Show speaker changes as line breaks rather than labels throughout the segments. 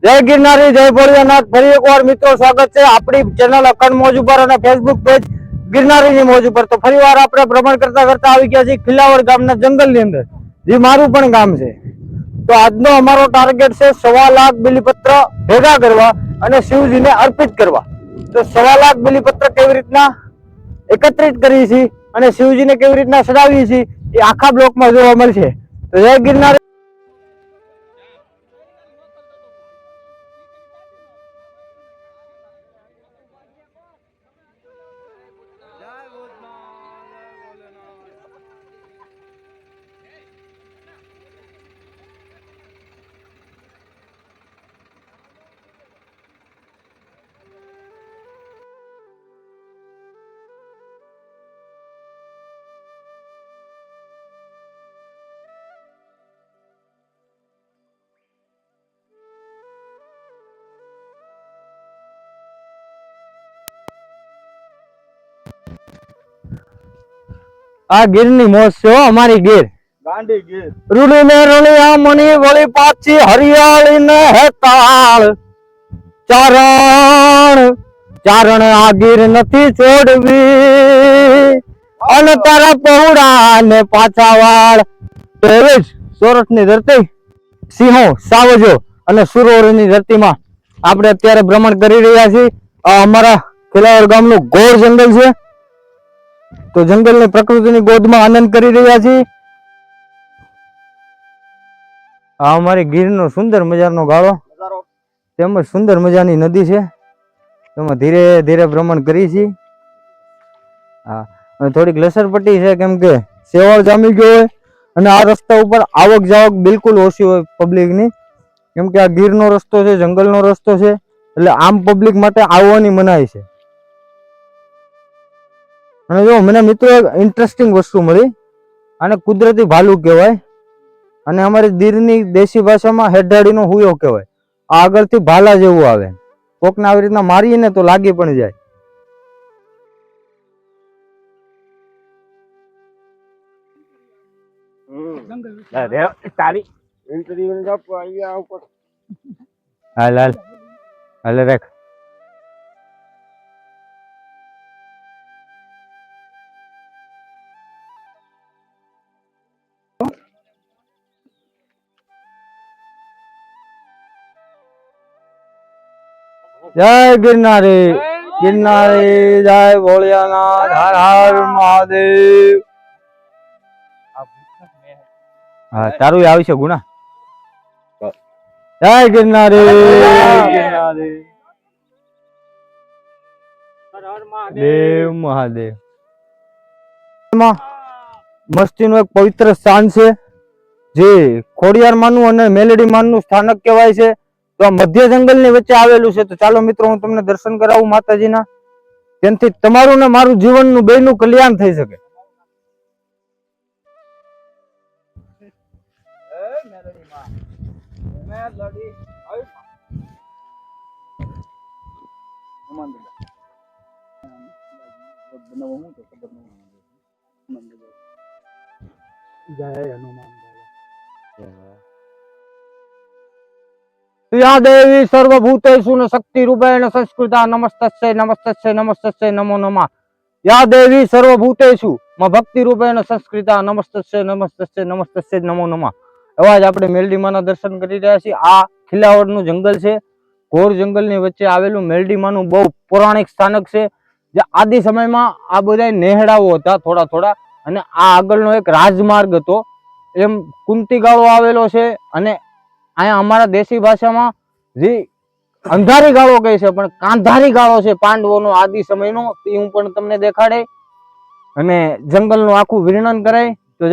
જય ગિરનારી, જય ભોળિયાનાથ। ફરી એકવાર મિત્રો સ્વાગત છે આપણી ચેનલ અખંડ મોજ ઉપર અને ફેસબુક પેજ ગિરનારીની મોજ ઉપર। તો ફરીવાર આપણે ભ્રમણ કરતા કરતા આવી ગયા છીએ ખિલાવડ ગામના જંગલની અંદર, જે મારું પણ ગામ છે। તો આજનો અમારો ટાર્ગેટ છે 1.25 લાખ બિલીપત્ર ભેગા કરવા અને શિવજીને અર્પિત કરવા। તો 1.25 લાખ બિલીપત્ર કેવી રીતના એકત્રિત કરીએ છીએ અને શિવજીને કેવી રીતના ચડાવીએ છીએ એ આખા બ્લોકમાં જોવા મળશે। તો જય ગિરનારી। આ ગીરની મોજ છે અમારી ગીર ગાંડી ગીર। રૂડી ને રણિયા મણી વળી પાછી હરિયાળી ને હેતાળ ચારણ ચારણ આ ગીર નથી છોડવી અને તારા પહોળા ને પાછા વાળ। તો એવી જ સોરઠની ધરતી, સિંહો, સાવજો અને સુરોની ધરતીમાં આપણે અત્યારે ભ્રમણ કરી રહ્યા છીએ। અમારા ખિલાવડ ગામનું ઘોર જંગલ છે, તો જંગલની પ્રકૃતિની ગોદમાં આનંદ કરી રહ્યા છીએ। આ અમારી ગીરનો સુંદર મજાનો ગાળો તેમજ સુંદર મજાની નદી છે, તેમાં ધીરે ધીરે ભ્રમણ કરી છીએ। હા, થોડીક લસરપટ્ટી છે કેમ કે શેવાળ જામી ગયો હોય અને આ રસ્તા ઉપર આવક જાવક બિલકુલ ઓછી હોય પબ્લિકની, કેમ કે આ ગીરનો રસ્તો છે, જંગલનો રસ્તો છે, એટલે આમ પબ્લિક માટે આવવાની મનાઈ છે। અને જો મને મિત્રો એક ઇન્ટરેસ્ટિંગ વસ્તુ મળી, આને કુદરતી ભાલું કહેવાય અને અમારી ગીરની દેશી ભાષામાં હેડાડીનો હુયો કહેવાય। આ આગળથી ભાલા જેવું આવે, કોકને આવી રીતના મારીએ ને તો લાગી પણ જાય। હાલ હાલ હાલ રાખ। જય ગિરનારી, ગિરનારી જય ભોળિયાનાથ, હર હર મહાદેવ। હા, તારું આવશે ગુના। જય ગિરનારી, ગિરનારી દેવ મહાદેવ। મસ્તીનું એક પવિત્ર સ્થાન છે, જે ખોડિયાર માનું અને મેલડી માનું સ્થાનક કહેવાય છે। તો આ મધ્ય જંગલની વચ્ચે આવેલું છે। તો ચાલો મિત્રો હું તમને દર્શન કરાવું માતાજીના, તેનાથી તમારું ને મારું જીવનનું બેયનું કલ્યાણ થઈ શકે। या देवी सर्वभूतेषु न शक्ति रूपेण संस्कृता नमस्तस्यै नमस्तस्यै नमस्तस्यै नमो नमः। या देवी सर्वभूतेषु માં ભક્તિ રૂપેણ સંસ્કૃતા નમસ્તસ્ય નમસ્તસ્ય નમસ્તસ્ય નમો નમઃ। એવા જ આપણે મેલડીમાના દર્શન કરી રહ્યા છીએ। આ ખિલાવડનું જંગલ છે, ઘોર જંગલની વચ્ચે આવેલું મેલડીમાનું બહુ પૌરાણિક સ્થાનક છે, જે આદિ સમયમાં આ બધા નેહડાઓ હતા થોડા થોડા, અને આ આગળનો એક રાજમાર્ગ હતો, એમ કુંતી ગાળો આવેલો છે। અને અહીંયા અમારા દેશી ભાષામાં જે અંધારી ગાળો કહે છે, પણ કાંધારી ગાળો છે પાંડવોનો આદિ સમયનો, તે હું પણ તમને દેખાડે અને જંગલનું આખું વર્ણન કરાય। તો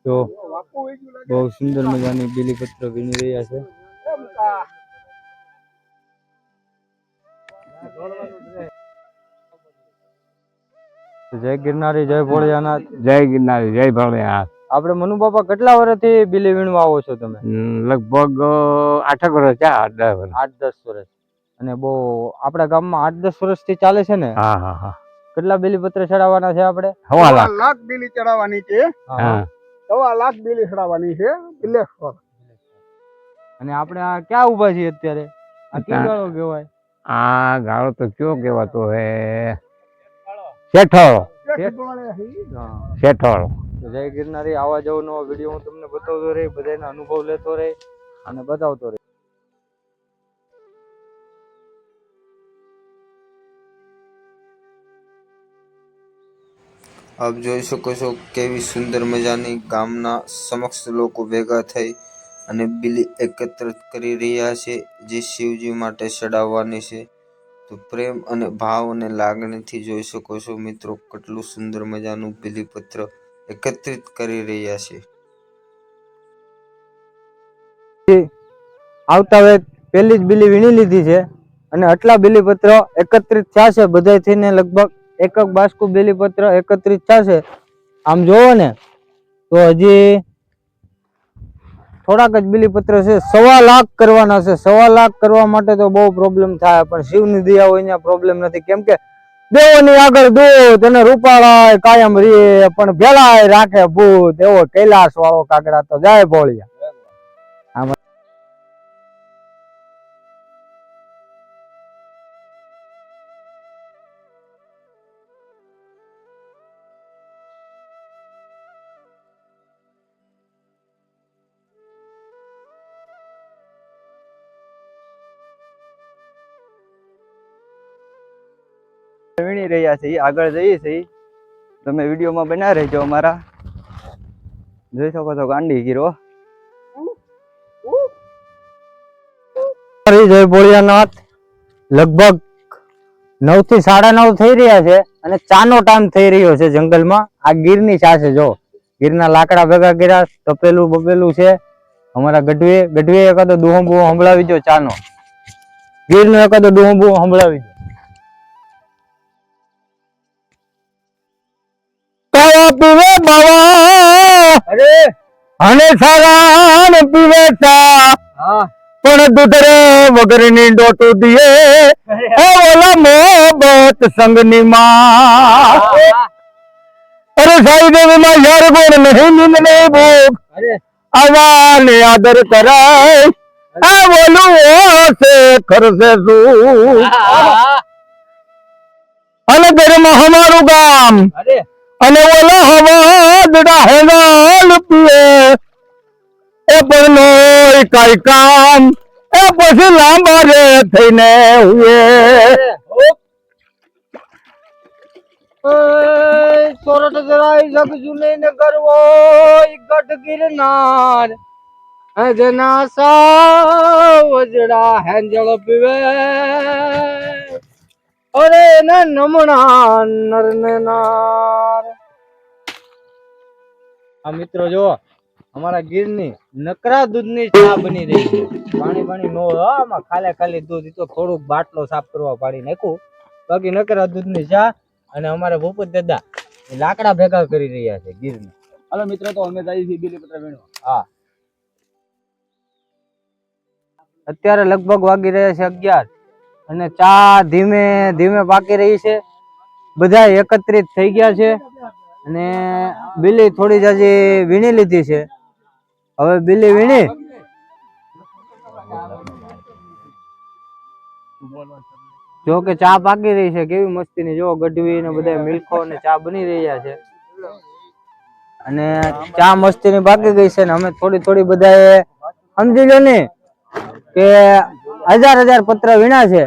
તો બહુ સુંદર મજાની બીલીપત્ર વીણી રહ્યા છે। જય ગિરનારી, જય ભોળિયાનાથ, જય ગિરનારી, જય ભોળિયાનાથ। આપણે મનુ બાપા કેટલા વર્ષથી બીલી વીણવા આવો છો તમે?
લગભગ 8 વર્ષ થયા, 10 વર્ષ.
8-10 વર્ષ. અને બહુ આપણા ગામમાં 8-10 વર્ષથી ચાલે છે ને?
હા હા હા.
કેટલા બીલીપત્ર ચડાવવાના છે આપણે?
1.25
લાખ બીલી ચડાવવાની છે.
હા.
1.25 લાખ બીલી ચડાવવાની છે બિલેશ્વર.
અને આપણે આ ક્યાં ઊભા છીએ અત્યારે? આ કઈ ગાળો કહેવાય?
આ ગાળો તો કયો કહેવાતો હે? શેઠોળો. શેઠોળો.
જય ગિરનારી. આવા જવાનો વિડીયો હું તમને બતાવતો રહી, બધાના અનુભવ લેતો રહી અને બતાવતો રહી.
આપ જોઈ શકો છો કેવી સુંદર મજાની ગામના સમક્ષ લોકો ભેગા થઈ અને બીલી એકત્રિત કરી રહ્યા છે, જે શિવજી માટે ચડાવવાની છે. તો પ્રેમ અને ભાવ અને લાગણીથી જોઈ શકો છો મિત્રો કેટલું સુંદર મજાનું બીલીપત્ર એકત્રિત કરી રહ્યા છે.
આવતા વેત પહેલી જ બીલી વીણી લીધી છે અને આટલા બીલીપત્ર એકત્રિત થયા છે. બધા થઈને લગભગ એક બાસ્કુ બીલીપત્ર એકત્રિત થયા છે. આમ જોવો ને તો હજી થોડાક જ બીલીપત્ર છે. 1.25 લાખ કરવાના છે. 1.25 લાખ કરવા માટે તો બહુ પ્રોબ્લેમ થાય, પણ શિવની દયા હોય ત્યાં પ્રોબ્લેમ નથી. કેમ કે દેવોની આગળ દૂત અને રૂપાળા કાયમ રે, પણ ભેળાય રાખે ભૂત, એવો કૈલાસ વાળો કાગડા. તો જય ભોળિયા.
વીણી રહ્યા છે, આગળ જઈએ છીએ. તમે વિડીયોમાં બના રહેજો અમારા. જોઈ શકો છો ગાંડી ગીરો.
જય ભોળિયાનાથ. લગભગ 9 થી 9:30 થઈ રહ્યા છે અને ચાનો ટાઈમ થઈ રહ્યો છે જંગલમાં. આ ગીરની ચા છે. જો ગીરના લાકડા ભેગા કર્યા, તપેલું બપેલું છે. અમારા ગઢવી એકાદો દુહો બુહો સંભળાવી દો ચાનો. ગીરનો એકાદો દુહો બુહો સંભળાવી દો. પીવે બાવા અરે અને સારા પીવે ચા, પણ દૂધરે વગરની ડોટું દિયે ઓલા મોહબ્બત સંગની માં. અરે સાઈ દેવી માં યાર ગુણ નહીં, નીંદ નહીં ભૂખ, આવાને આદર કરાય આ બોલું છે ખરસે શું. અને ઘરમાં અમારું ગામ અને ઓલા હવા હેવાલ પીએ એ પણ કઈ કામ એ પછી લાંબા રે થઈને હુએ. સોરઠ જરાય જગ જુને ને કરવો ગઢ ગિરનાર હજના સાવજડા હેંજળ પીવે અરે ને નમણા નર ને નાર. આ મિત્રો જો અમારા ગીરની નકરા દૂધની ચા બની રહી છે. પાણી નો આમાં ખાલી દૂધ તો થોડુંક બાટલો સાફ કરવા પાડી નાખ્યું, બાકી નકરા દૂધની ચા. અને અમારા ભૂપત દાદા લાકડા ભેગા કરી રહ્યા છે ગીરના. હાલો મિત્રો, તો અમે જઈએ છીએ બીલીપત્ર વીણવા. હા, અત્યારે લગભગ વાગી રહ્યા છે 11 અને ચા ધીમે ધીમે પાકી રહી છે. બધા એકત્રિત થઈ ગયા છે અને બીલી થોડી જાજી વીણી લીધી છે. હવે બીલી વીણી જો કે ચા પાકી રહી છે. કેવી મસ્તીની જો ગઢવી ને બધા મિલ્કો ને ચા બની રહ્યા છે અને ચા મસ્તીની પાકી ગઈ છે. ને અમે થોડી બધાએ સમજી લો ને કે 1000 પત્ર વીણા છે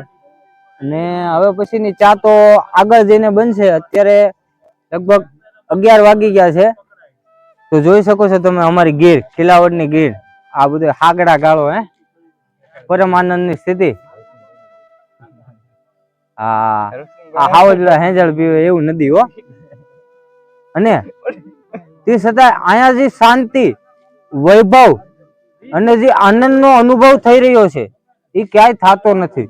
અને હવે પછીની ચા તો આગળ જઈને બનશે. અત્યારે લગભગ 11 વાગી ગયા છે. તો જોઈ શકો છો તમે અમારી ગીર, ખીલાવડની ગીર. આ બધું હાગડા ગાળો પરમાનંદની સ્થિતિ. આ હાવજલા હેંજળ પીવે એવું નથી હો. અને તે છતાં અહીંયા જે શાંતિ, વૈભવ અને જે આનંદનો અનુભવ થઈ રહ્યો છે એ ક્યાંય થતો નથી.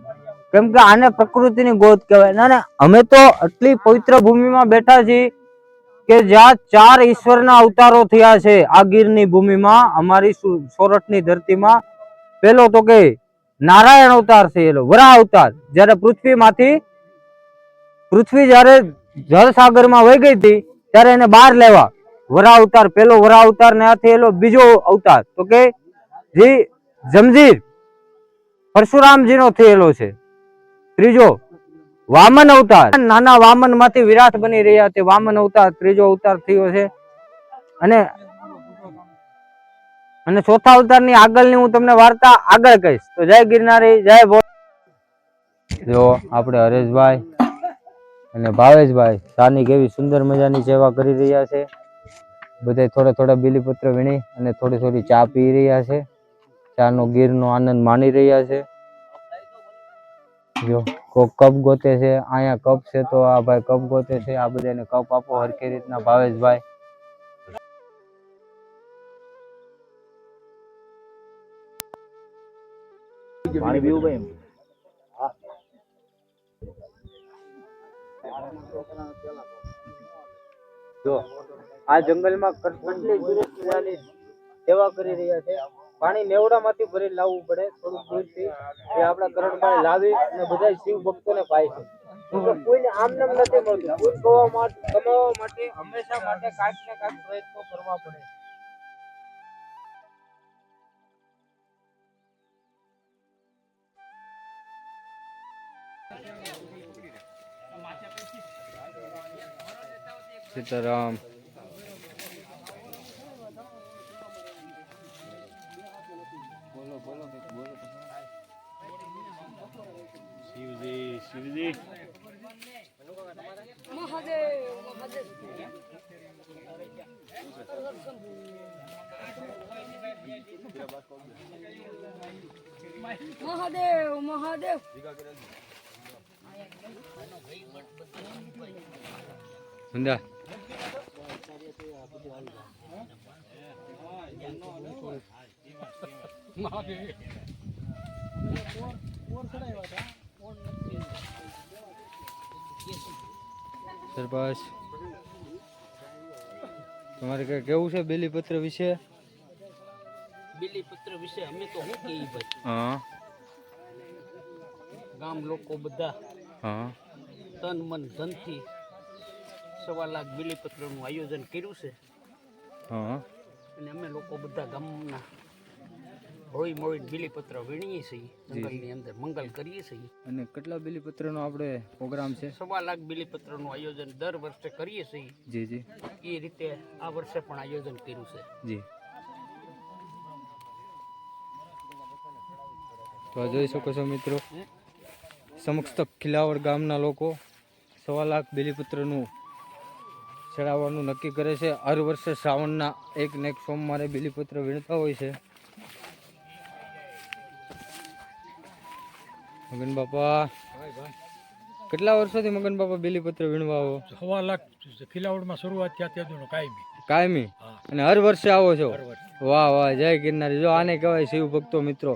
કેમ કે આને પ્રકૃતિની ગોદ કહેવાય. ના અમે તો આટલી પવિત્ર ભૂમિમાં બેઠા છીએ કે જ્યાં 4 ઈશ્વરના અવતારો થયા છે આ ગીરની ભૂમિમાં, અમારી સોરઠની ધરતીમાં. પેલો તો કે નારાયણ અવતાર થયેલો, વરાહ અવતાર. જ્યારે પૃથ્વી જ્યારે જળસાગરમાં વહી ગઈ હતી ત્યારે એને બહાર લેવા વરાહ અવતાર, પેલો વરાહ અવતાર ને આ થયેલો. બીજો અવતાર તો કે જે જમજીર પરશુરામજી નો થયેલો છે. ત્રીજો વામન અવતાર, નાના વામન માંથી વિરાટ બની રહ્યા તે વામન અવતાર ત્રીજો અવતાર થયો છે. અને ચોથા અવતારની આગળની હું તમને વાર્તા આગળ કહીશ. તો જય ગિરનારી, જય ભોલે. જો આપણે હરેશભાઈ અને ભાવેશભાઈ સાની કેવી સુંદર મજાની સેવા કરી રહ્યા છે. બધા થોડા થોડા બીલીપત્ર વીણી અને થોડી થોડી ચા પી રહ્યા છે. ચાનો ગીરનો આનંદ માણી રહ્યા છે. જો કોક કપ ગોતે છે, અહીંયા કપ છે તો આ ભાઈ કપ ગોતે છે. આ બધાને કપ આપો હરખી રીતના ભાવેશભાઈ. પાણી પીવું ભાઈ? જો આ જંગલમાં કેટલી સરસ મજાની સેવા કરી રહ્યા છે. પાણી નેવડામાંથી ભરી લાવવું પડે થોડુંક દૂરથી, એ આપણા કરણભાઈ લાવી અને બધા શિવ ભક્તોને પાય છે. કોઈને આમ નામ નથી મળતું. દૂધ કમાવા માટે હંમેશા માટે કાંઈક ને કાંઈક પ્રયત્નો કરવા પડે. સીતારામ. શિવજી શિવજી
મહાદેવ મહાદેવ મહાદેવ મહાદેવ.
સુંદર સરપંચ તમારે કઈ કેવું છે બેલીપત્ર વિશે?
બીલીપત્ર વિશે અમે તો શું કહીએ ભાઈ,
હા
ગામ લોકો બધા
હા
તન મન ધનથી 1.25 લાખ બીલીપત્રનું આયોજન કર્યું છે.
હા
અને અમે લોકો બધા ગામના હોળી મોળી બીલીપત્ર વીણીએ છીએ, જંગલની અંદર મંગલ કરીએ છીએ.
અને કેટલા બેલીપત્રનો આપણે પ્રોગ્રામ છે?
1.25 લાખ બીલીપત્રનું આયોજન દર વર્ષે કરીએ છીએ.
જી જી
એ રીતે આ વર્ષે પણ આયોજન કર્યું છે.
જી. તો જોઈ શકો છો મિત્રો, સમક્ષ ખિલાવડ ગામના લોકો 1.25 લાખ બેલીપત્રનું ચડાવવાનું નક્કી કરે છે. હર વર્ષે શ્રાવણના એક ને એક સોમવારે બેલીપત્ર વીણતા હોય છે. મગન બાપા કેટલા વર્ષોથી મગન બાપા બેલીપત્ર વીણવા આવો?
1.25 લાખ ખિલાવડમાં શરૂઆત થયા ત્યાંનો
કાયમી. અને હર વર્ષે આવો છો? વાહ વાહ, જય ગિરનારી. જો આને કહેવાય શિવ ભક્તો મિત્રો.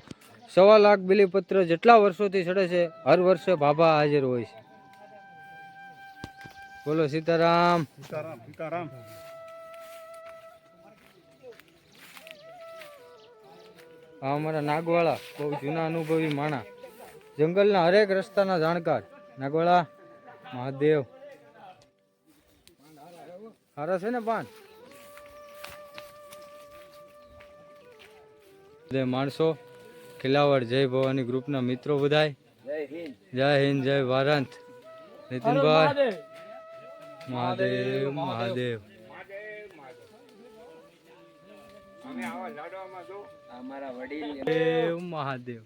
1.25 લાખ બેલીપત્ર જેટલા વર્ષોથી ચડે છે, હર વર્ષે બાબા હાજર હોય છે. બોલો સીતારામ.
સીતારામ સીતારામ.
આ અમારા નાગવાળા બહુ જૂના અનુભવી માણા, જંગલના હરેક રસ્તાના જાણકાર. નાગવાળા મહાદેવ સારા છે ને પાન? માણસો ખિલાવડ જય ભવાની ગ્રુપના મિત્રો બધાય જય હિન્દ જય ભારત. નીતિનભાઈ મહાદેવ મહાદેવ.
અમારા વડીલ
દેવ મહાદેવ.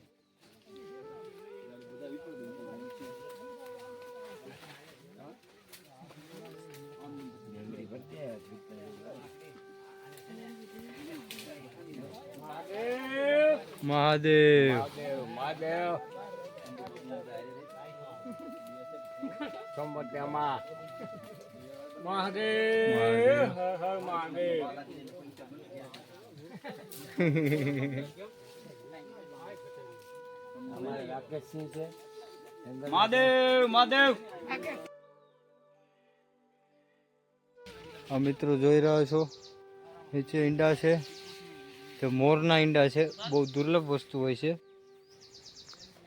મહાદેવ
મહાદેવ સંબતમાં મહાદેવ હર હર મહાદેવ.
રાકેશસિંહ છે.
મહાદેવ મહાદેવ.
આ મિત્રો જોઈ રહ્યા છો નીચે ઈંડા છે, તો મોરના ઈંડા છે, બહુ દુર્લભ વસ્તુ હોય છે.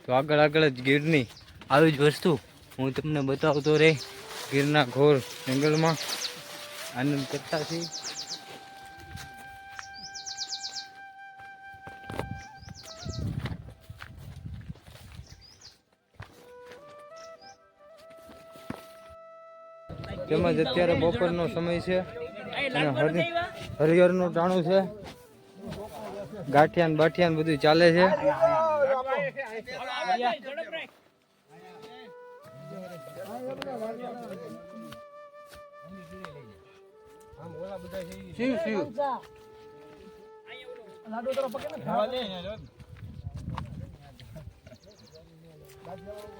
તો આગળ આગળ જ ગીરની આવી જ વસ્તુ હું તમને બતાવતો રહે ગીરના ઘોર જંગલમાં આનંદ કરતા છીએ. તેમજ અત્યારે બપોરનો સમય છે અને હરિહરનું ટાણું છે, ગાંઠિયા ને બાઠિયા ને બધું ચાલે છે.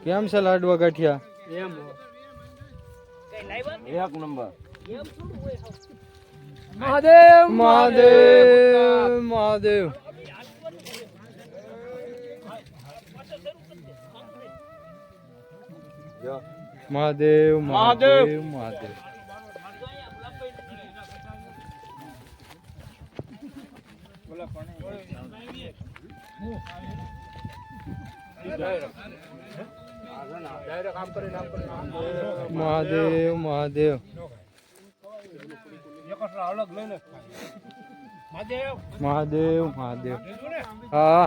કેમ છે લાડવા ગાંઠિયા?
એક નંબર.
મહાદેવ મહાદેવ મહાદેવ. મહાદેવ મહાદેવ મહાદેવ. મહાદેવ મહાદેવ. મહાદેવ મહાદેવ. હા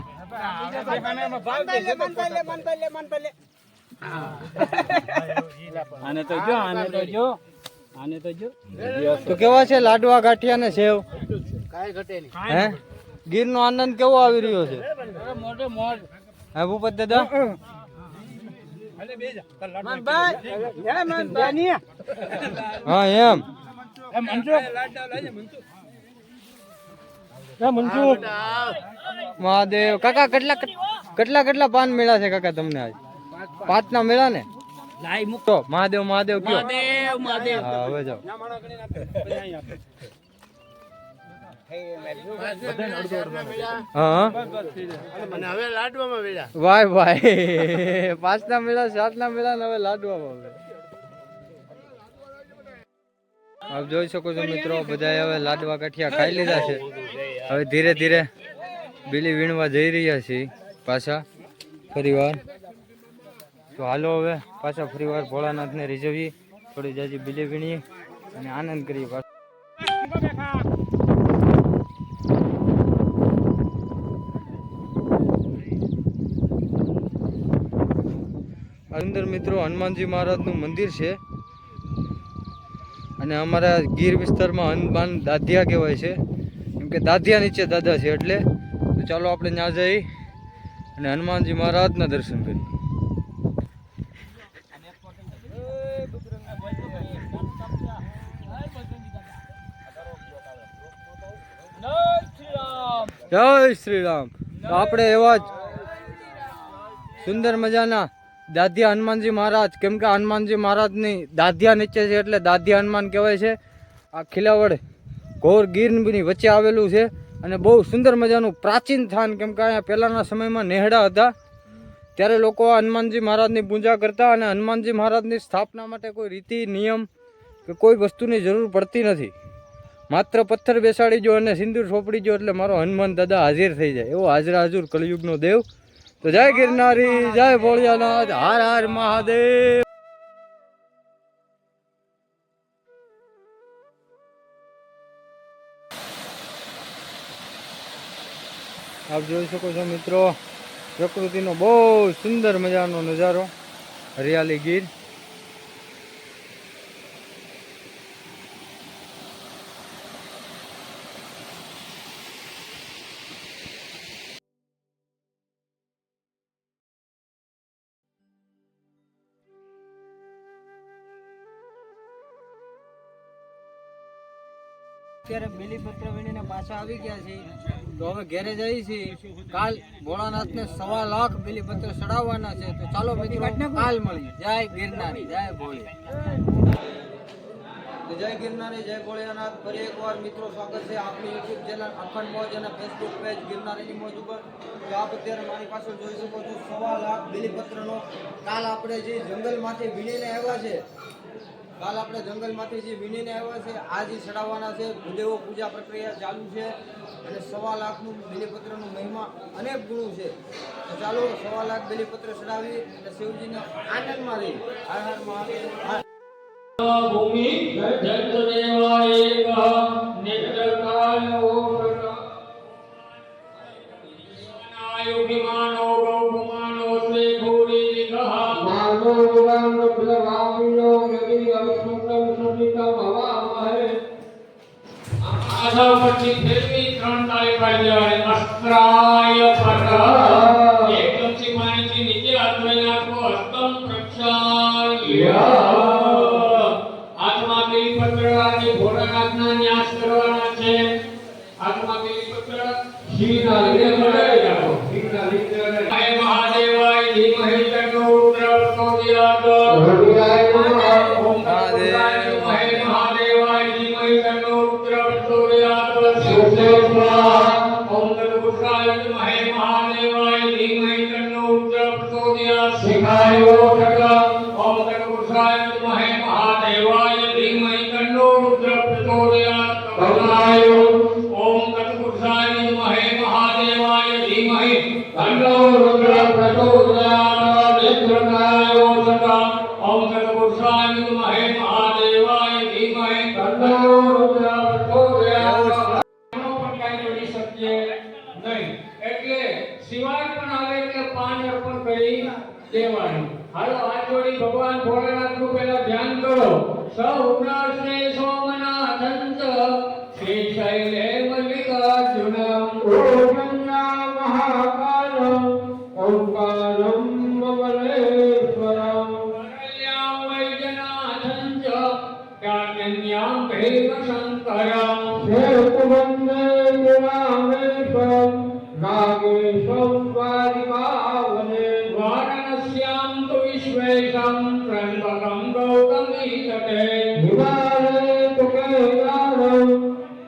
આને તો જો આને તો જો આને તો જો
તો કેવા છે લાડવા ગાંઠિયા ને સેવ?
કાંઈ ઘટે નહીં.
હે ગીર નો આનંદ કેવો આવી રહ્યો છે?
મોઢે મોઢ
હે ભૂપત દાદા? હા એમ મહાદેવ. કાકા કેટલા કેટલા પાન મેળા છે કાકા તમને આજ? 5 ના મેળા ને?
લાઈ મૂક
તો મહાદેવ મહાદેવ કયો?
મહાદેવ મહાદેવ.
હા હવે જાઓ. હા
અને હવે લાડવામાં વેળા.
વાય ભાઈ 5 ના મેળા 7 ના મેળા ને હવે લાડવામાં આવે. આપ જોઈ શકો છો મિત્રો, બધા હવે લાડવા ગાંઠિયા ખાઈ લીધા છે. હવે ધીરે ધીરે બીલી વીણવા જઈ રહ્યા છીએ પાછા ફરીવાર. તો હાલો હવે પાછા ફરીવાર ભોળાનાથને રીઝવીએ, થોડી જાજી બીલી વીણીએ અને આનંદ કરીએ પાછો. અંદર મિત્રો હનુમાનજી મહારાજનું મંદિર છે અને અમારા ગીર વિસ્તારમાં હનુમાન દાધિયા કહેવાય છે, કેમ કે દાધિયા નીચે દાદા છે એટલે. તો ચાલો આપણે ત્યાં જઈ અને હનુમાનજી મહારાજના દર્શન કરીએ. જય શ્રી રામ. તો આપણે એવા જ સુંદર મજાના દાધિયા હનુમાનજી મહારાજ, કેમ કે હનુમાનજી મહારાજની દાધિયા નીચે છે એટલે દાધિયા હનુમાન કહેવાય છે. આ ખીલાવડ ઘોર ગીરની વચ્ચે આવેલું છે અને બહુ સુંદર મજાનું પ્રાચીન સ્થાન, કેમ કે અહીંયા પહેલાંના સમયમાં નેહડા હતા ત્યારે લોકો આ હનુમાનજી મહારાજની પૂજા કરતા. અને હનુમાનજી મહારાજની સ્થાપના માટે કોઈ રીતિ નિયમ કે કોઈ વસ્તુની જરૂર પડતી નથી. માત્ર પથ્થર બેસાડી જો અને સિંદૂર સોંપડી જો એટલે મારો હનુમાન દાદા હાજર થઈ જાય, એવો હાજરા હાજુર કળિયુગનો દેવ. તો જય ગિરનારી, જય ભોળિયાનાથ, હર હર મહાદેવ. આપ જોઈ શકો છો મિત્રો, પ્રકૃતિનો બહુ સુંદર મજાનો નજારો, હરિયાળી ગીર. અત્યારે બીલીપત્ર વીણીને પાછા આવી ગયા છે. તો હવે ઘેરે જઈએ છીએ. કાલ ભોળાનાથને 1.25 લાખ બીલીપત્ર ચડાવવાના છે. તો ચાલો મિત્રો કાલ મળીએ. જય ગિરનારી, જય ભોળી. તો જય ગિરનારી, જય ભોળિયાનાથ. ફરી એકવાર મિત્રો સ્વાગત છે આપણી યુટ્યુબ ચેનલ અખંડ મોજ અને ફેસબુક પેજ ગિરનારીની મોજ ઉપર. તો આપ અત્યારે મારી પાસે જોઈ શકો છો 1.25 લાખ બીલીપત્રનો કાલ આપણે જે જંગલમાંથી વીણીને આવ્યા છે કાલ આપણે જંગલમાંથી જે વીણીને આવ્યા છે આ જે ચડાવવાના છે ભૂદેવો પૂજા પ્રક્રિયા ચાલુ છે અને 1.25 લાખનું બેલીપત્રનું મહિમા અનેક ગુણો છે. તો ચાલો 1.25 લાખ બેલીપત્ર ચડાવી અને શિવજીને આનંદમાં રહી. હર હર મહાદેવ.
ભૂમિ જંતદેવાય એક નિત્યકાય ઓમ યોગિમાનો ગૌમાનો સે ઘોરી માનો રામ પ્રભાવિનો ગતિ અવસુતમ સુનિતમ હવામહે આધા પછી ફેરવી 3 તાળી પાડી દેવાની. અસ્ત્રાય પર એકદમથી પાણીથી નીચે હાથ લઈ નાખો. હસ્તમ પ્રક્ષાલ્ય હાથમાં બેલીપત્ર અને ભોળાનાથના ન્યાસ કરવાના છે. હાથમાં બેલીપત્ર શિવના લીધે મળાવી રાખો. શિવના લીધે હે મહાદેવાય ધીમહિ તન્નો રુદ્ર પ્રચોદયાત. ઓમ મહાદેવ હે મહાદેવાય ધીમહિ તન્નો રુદ્ર પ્રચોદયાત. ઓમ તત્પુરુષાય હે મહાદેવાય ધીમહિ તન્નો રુદ્ર પ્રચોદયાત. શિખાયો ઠગ. ઓમ તત્પુરુષાય હે મહાદેવાય ધીમહિ તન્નો રુદ્ર પ્રચોદયાત. કરુણાયો. ઓમ તત્પુરુષાય હે મહાદેવાય ધીમહિ તન્નો રુદ્ર પ્રચોદયાત. નેત્રકાયો ઠગ. ઓમ તત્પુરુષાય હે મહાદેવાય ધીમહિ તન્નો રુદ્ર પ્રચોદયાત. પણ કાંઈ જોડી શકીએ નહીં. એટલે શિવાય પણ આવે એટલે પાન અર્પણ કરી દેવાનું. હાલો હાથ જોડી ભગવાન ભોળાનાથનું પહેલા ધ્યાન કરો. સૌરાષ્ટ્રે સોમનાથં ચ શ્રી શૈલે મલ્લિકાર્જુનમ. ઓજન્યા મહાકાલમ ઓંકારમ મમલેશ્વરમ. કલ્યામ વૈજનાથં ચ કાકન્યામ ભીમશંકરમ. શેતુવંદે રામેશ્વરમ નાગેશમ વારિભાવને. વારાણસ્યામ તુ વિશ્વેશમ ત્રંબકમ ગૌતમી તટે. હિમાલય તુ કૈલાસમ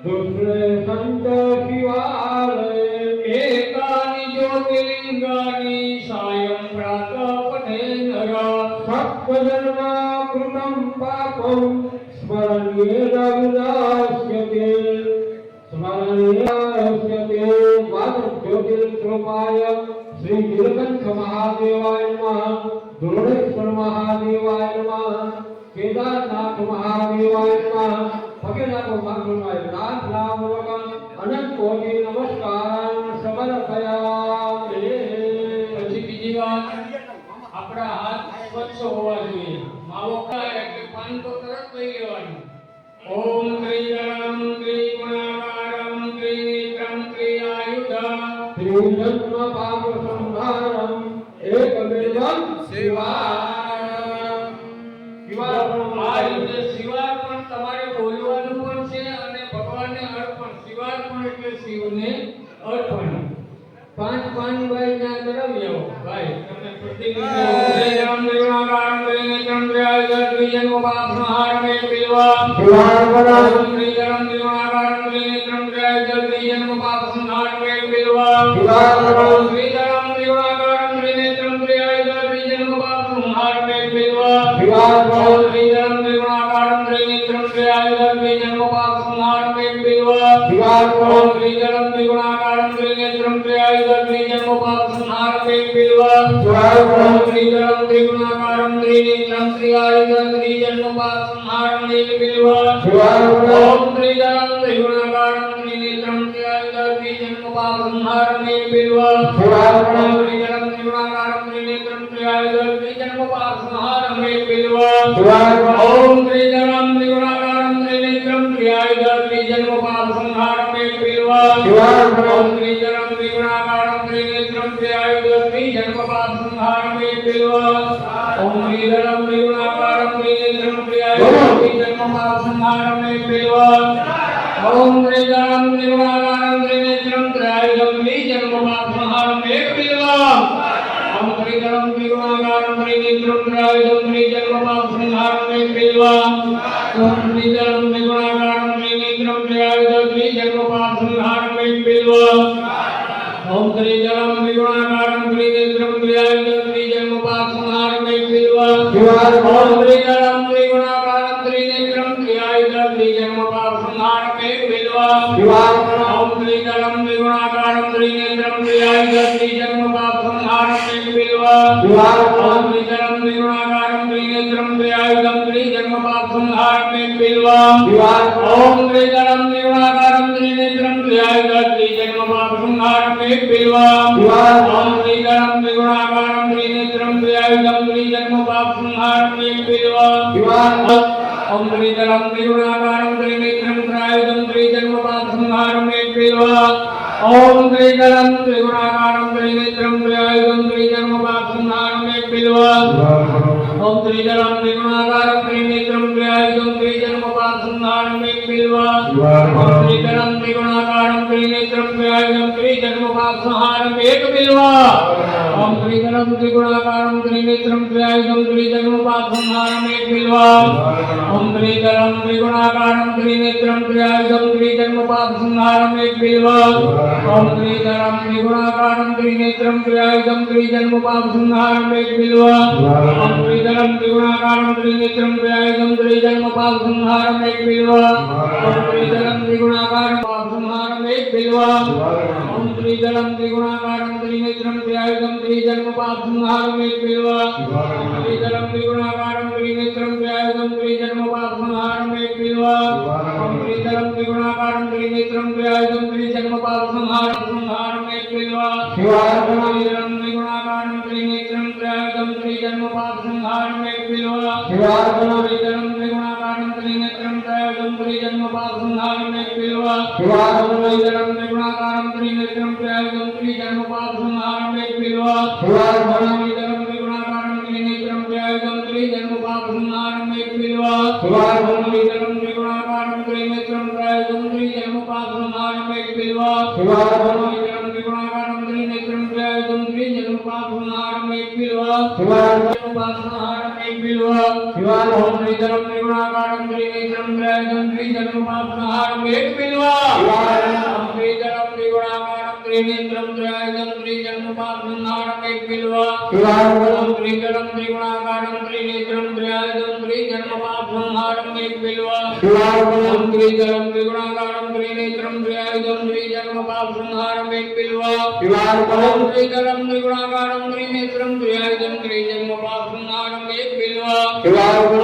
દુષ્ણે સંત શિવાલય. એકાની જ્યોતિર્લિંગાની સાયં પ્રાતઃ પઠે નર. સપ્તજન્માકૃતમ પાપમ સ્મરણ્યેન વિનાશ્યતે. સ્મરણ્યેનાશ્યતે. જ્યોતિર્કૃપાય શ્રી નીલકંઠ મહાદેવાય નમઃ. ધોળેશ્વર મહાદેવાય નમઃ. કેદારનાથ મહાદેવાય નમઃ. પગે લાગો મંગળમય નાથ નામ વગર અનંત કોટી નમસ્કાર સમર્પયામિ. પછી બીજી વાત, આપણા હાથ સ્વચ્છ હોવા જોઈએ. માવો ખાય એટલે પાન તો તરત લઈ લેવાનું. ઓમ ત્રિજલમ ત્રિગુણાકારમ ત્રિનેત્રમ ત્રિઆયુધમ ત્રિજન્મ પાપ સંહારમ એકમેવમ શિવાય. શિવાય પણ તમારે બોલવાનું પણ છે અને ભગવાનને અર્પણ. શિવાય પણ એટલે શિવને અર્પણ. 5 પાન ભાઈ ના ચડાવી આવો ભાઈ. તમને પ્રતિજ્ઞા રામ નિર્ણાકારમ ત્રિનેત્રમ ત્રિઆયુધમ ત્રિજન્મ પાપ સંહારમ એકમેવમ શિવાય. ત્રિજલમ નિર્ણાકારમ ત્રિનેત્રમ ત્રિઆયુધમ ત્રિજન્મ પાપ સંહારમ એકમેવમ શિવાય. ત્રિજલમ નિર્ણાકારમ ત્રિનેત્રમ ત્રિઆયુધમ ત્રિજન્મ પાપ સંહારમ એકમેવમ શિવાય. ત્રિજલમ નિર્ણાકારમ ત્રિનેત્રમ ત્રિઆયુધમ ત્રિજન્મ પાપ સંહારમ એકમેવમ શિવાય. ત્રિજલમ નિર્ણાકારમ ત્રિનેત્રમ ત્રિઆયુધમ ત્રિજન્મ પાપ સંહારમ એકમેવમ શિવાય. ત્રિજલમ ત્રિગુણાકારમ ત્રિનેત્રમ ત્રિઆયુધમ ત્રિજન્મ પાપ સંહારમ એકમેવમ શિવાય. ઓમ ત્રિજલમ ત્રિગુણાકારમ ત્રિનેત્રમ ત્રિઆયુધમ ત્રિજન્મ પાપ સંહારમ એકમેવમ શિવાય. ત્રિજલમ ત્રિગુણાકારમ ત્રિનેત્રમ ત્રિઆયુધમ ત્રિજન્મ પાપ સંહારમ એકમેવમ શિવાય. ઓમ ત્રિજલમ ત્રિગુણાકારમ ત્રિનેત્રમ ત્રિઆયુધમ ત્રિજન્મ પાપ સંહારમ એકમેવમ શિવાય. ઓમ ત્રિજલમ ત્રિગુણાકારમ ત્રિનેત્રમ ત્રિઆયુધમ ત્રિજન્મ પાપ સંહારમ એકમેવમ. ઓમ ત્રિજલમ ત્રિગુણાકારમ ત્રિનેત્રમ ત્રિઆયુધમ ત્રિજન્મ પાપ સંહારમ એકમેવમ. ઓમ ત્રિજલમ ત્રિગુણાકારમ ત્રિનેત્રમ ત્રિઆયુધમ ત્રિજન્મ પાપ સંહારમ એકમેવમ. ઓમ ત્રિજલમ ત્રિગુણાકારમ ત્રિનેત્રમ ત્રિઆયુધમ ત્રિજન્મ પાપ સંહારમ એકમેવમ. ઓમ ત્રિજલમ ત્રિગુણાકારમ ત્રિનેત્રમ ત્રિઆયુધમ ત્રિજન્મ પાપ સંહારમ એકમેવમ. ઓમ ત્રિજલમ ત્રિગુણાકારમ ત્રિનેત્રમ ત્રિઆયુધમ ત્રિજન્મ પાપ સંહારમ એકમેવમ. ઓમ ત્રિજલમ ત્રિગુણાકારમ ओम त्रिजलम त्रिगुणाकारं त्रिनेत्रं त्रिआयुधं त्रिजन्मपाप संहारं बिल्वा ओम त्रिजलम त्रिगुणाकारं त्रिनेत्रं त्रिआयुधं त्रिजन्मपाप संहारं बिल्वा ओम त्रिजलम त्रिगुणाकारं त्रिनेत्रं त्रिआयुधं त्रिजन्मपाप संहारं बिल्वा ओम त्रिजलम त्रिगुणाकारं त्रिनेत्रं त्रिआयुधं त्रिजन्मपाप संहारं बिल्वा ओम त्रिजलम त्रिगुणाकारं त्रिनेत्रं त्रिआयुधं त्रिजन्मपाप संहारं बिल्वा ओम त्रिजलम त्रिगुणाकारं त्रिनेत्रं त्रिआयुधं त्रिजन्मपाप संहारं बिल्वा ओम त्रिजलम त्रिगुणाकारं त्रिनेत्रं त्रिआयुधं त्रिजन्मपाप संहारं बिल्वा ओम त्रिजलम त्रिगुणाकारं त्रिनेत्रं त्रिआयुधं त्रिजन्मपाप संहारं बिल्वा ओम त्रिजलम त्रिगुणाकारं त्रिनेत्रं त्रिआयुधं त्रिजन्मपाप संहारं बिल्वा ओम त्रिजलम त्रिगुणाकारं त्रिनेत्रं त्रिआयुधं त्रिजन्मपाप संहारं बिल्वा ओम त्रिजलम त्रिगुणाकारं त्रिनेत्रं त्रिआयुधं त्रिजन्मपाप संहारं बिल्वा ओम त्रिजलम त्रिगुणाकारं पाप संहारं बिल्वा ओम त्रिजलम त्रिगुणाकारं त्रिनेत्रं त्रिआयुधं त्रिजन्मपाप संहारं बिल्वा त्रिजलम त्रिगुणाकारं त्रिनेत्रं त्रिआयुधं त्रिजन्मपाप संहारं बिल्वा ओम त्रिजलम त्रिगुणाकारं त्रिनेत्रं त्रिआयुधं त्रिजन्मपाप संहारं बिल्वा त्रिजलम त्रिगुणाकारं त्रिनेत्रं त्रिआयुधं त्रिजन्मपाप संहारं बिल्वा त्रिजलम त्रिगुणाकारं त्रिनेत्रं त्रिआयुधं त्रिजन्मपाप संहारं बिल्वा त्रिजलम त्रिगुणाकारं त्रिनेत्रं त्रिआयुधं त्रिजन्मपाप संहारं बिल्वा त्रिजलम त्रिगुणाकारं त्रिनेत्रं त्रिआयुधं त्रिजन्मपाप संहारं बिल्वा त्रिजलम त्रिगुणाकारं त्रिनेत्रं त्रिआयुधं त्रिजन्मपाप संहारं बिल्वा त्रिजलम त्रिगुणाकारं त्रिनेत्रं त्रिआयुधं त्रिजन्मपाप संहारं बिल्वा जन्मपाप संहारं बिल्वा ओम त्रिजलम त्रिगुणाकारं त्रिनेत्रं त्रिआयुधं त्रिजन्मपाप संहारं बिल्वा ओम त्रिजलम त्रिगुणाकारं त्रिनेत्रं त्रिआयुधं त्रिजन्मपाप संहारं बिल्वा ओम त्रिजलम त्रिगुणाकारं त्रिनेत्रं त्रिआयुधं त्रिजन्मपाप संहारं बिल्वा ओम त्रिजलम त्रिगुणाकारं त्रिनेत्रं त्रिआयुधं त्रिजन्मपाप संहारं बिल्वा ओम त्रिजलम त्रिगुणाकारं त्रिनेत्रं त्रिआयुधं त्रिजन्मपाप संहारं बिल्वा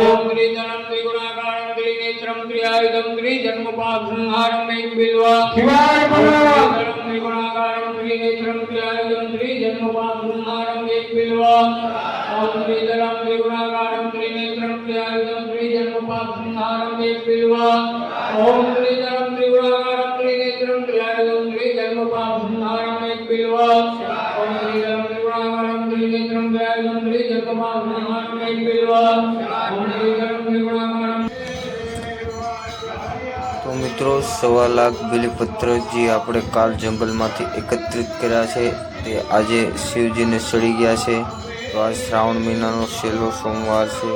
ओम त्रिजलम त्रिगुणाकारं त्रिनेत्रं त्रिआयुधं त्रिजन्मपाप संहारं बिल्वा त्रिजलम त्रिगुणाकारं त्रिनेत्रं त्रिआयुधं त्रिजन्मपाप संहारं बिल्वा ओम त्रिजलम त्रिगुणाकारं त्रिनेत्रं त्रिआयुधं त्रिजन्मपाप संहारं बिल्वा ओम त्रिजलम त्रिगुणाकारं त्रिनेत्रं त्रिआयुधं त्रिजन्मपाप संहारं बिल्वा ओम त्रिजलम त्रिगुणाकारं त्रिनेत्रं त्रिआयुधं त्रिजन्मपाप संहारं बिल्वा ओम त्रिजलम त्रिगुणाकारं
તો મિત્રો 1.25 લાખ બિલીપત્ર જે આપણે કાલ જંગલમાંથી એકત્રિત કર્યા છે તે આજે શિવજીને ચડી ગયા છે। તો આ શ્રાવણ મહિનાનો છેલ્લો સોમવાર છે।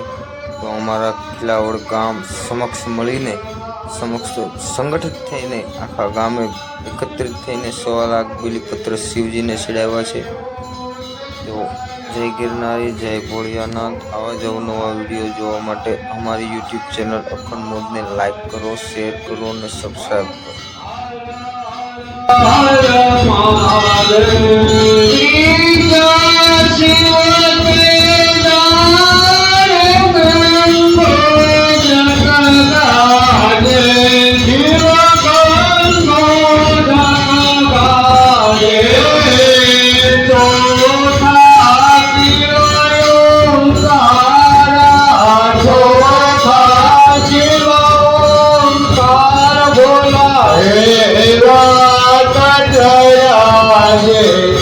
તો અમારા ખીલાવડ ગામ સમક્ષ મળીને સંગઠિત થઈને આખા ગામે એકત્રિત થઈને 1.25 લાખ બિલીપત્ર શિવજીને ચડાવ્યા છે। તો જય ગિરનારી, જય ભોળિયાનાથ। આવા જ અવનવા વિડીયો જોવા માટે અમારી યુટ્યુબ ચેનલ અખંડ મોજને લાઈક કરો, શેર કરો અને સબસ્ક્રાઈબ કરો।
Yeah.